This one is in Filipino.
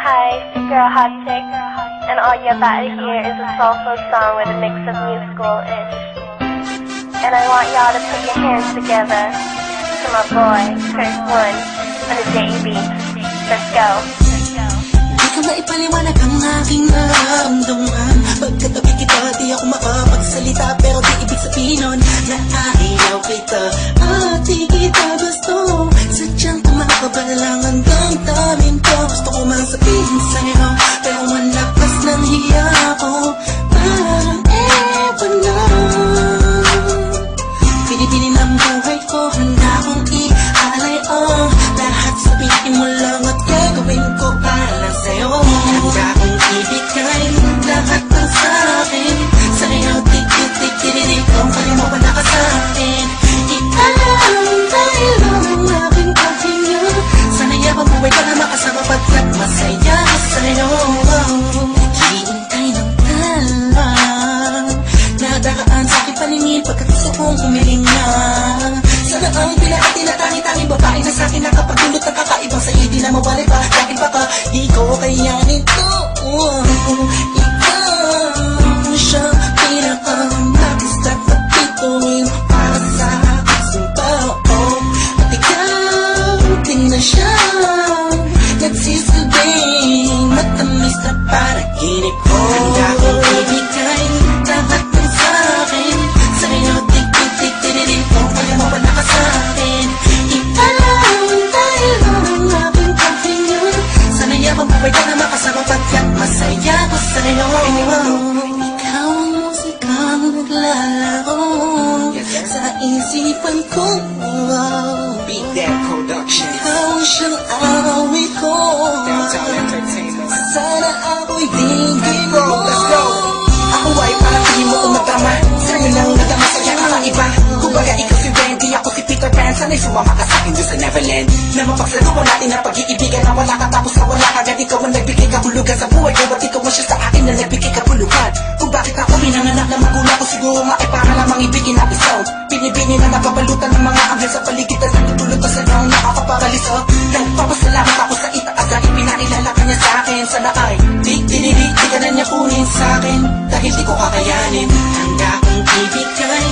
Hi, it's your girl Hot Chick, and all you're about to hear is a soulful song with a mix of musical-ish. And I want y'all to put your hands together to my boy, Chris One, on the JB. Let's go. Di ka maipaliwanag ang aking nararamdaman. Pagkatabi kita, di ako makapagsalita, pero di ibig sabihin nun na ayaw kita at di kita gusto. Sadyang tumakabal lang hanggang tamin ko. Gusto ko mang sabihin sa'yo, pero malakas ng hiya ko. Parang ewan na. Pinipili ng buhay ko, handa kong ialay lahat sabihin mo lang at gagawin ko para lang sa'yo. Handa kong ibigay lahat ng sa'kin. Sa'yo, tik-tik-tik-tik-tik, kung kaya mo wala ka sa'kin. Ikaw dahil lang ang aking paghinga. Sana'y abang buhay ka na makasama pagkat masaya sa'yo. Naghihintay ng talang nadaraan sa aking paningin pagkat gusto kong umiling na. Sana ang pinakati na tangi-tangi babae na sa'kin nakapagdulot ng kakaibang sa'yo di na mawari pa. Dahil baka di ko kayanin to. Ikaw siya pinaka-mag-start at bituin para sa aking sumpao. At ikaw din na siya nagsisilbing matamis na panaginip ko. Handa kong ibigay lahat ng sa'kin. Sa'yo tik-tik-tik-tik-tik, kung kaya mo wala ka sa'kin. Ikaw dahil lang ang aking paghinga. Sana'y abang buhay ka na makasama pagkat masaya ko sa'yo. Ikaw ang musikang naglalaro sa isipan ko. Beat That Production. Ikaw ang siyang awit ko. Downtown Entertainment. Sana ako'y dinggin Bro, mo. let's go. Ako ay parang hindi mo umatama. Sa'yo lang nadama sa'yo kakaiba. Kumbaga ikaw si Wendy, ako si Peter Pan. Sana'y sumama ka sa'kin doon sa Neverland. Na mapagsaluhan natin ang pag-iibigan na wala ka tapos na wala ka. Agad ikaw ang nagbigay kahulugan sa buhay ko. Ba't ikaw ang siya sa akin na nagbigay kahulugan? Kung bakit ako pinanganak na magulang ko, siguro nga ay para lamang ibigin ang isang binibini na nababalutan ng mga anghel sa paligid at natutulog pa sa daong nakakaparaliso. Nagpapasalamat ako sa itaas dahil pinakilala ka niya sa akin. Sana ay di ka na niya kunin sa akin dahil di ko kakayanin. Handa kong ibigay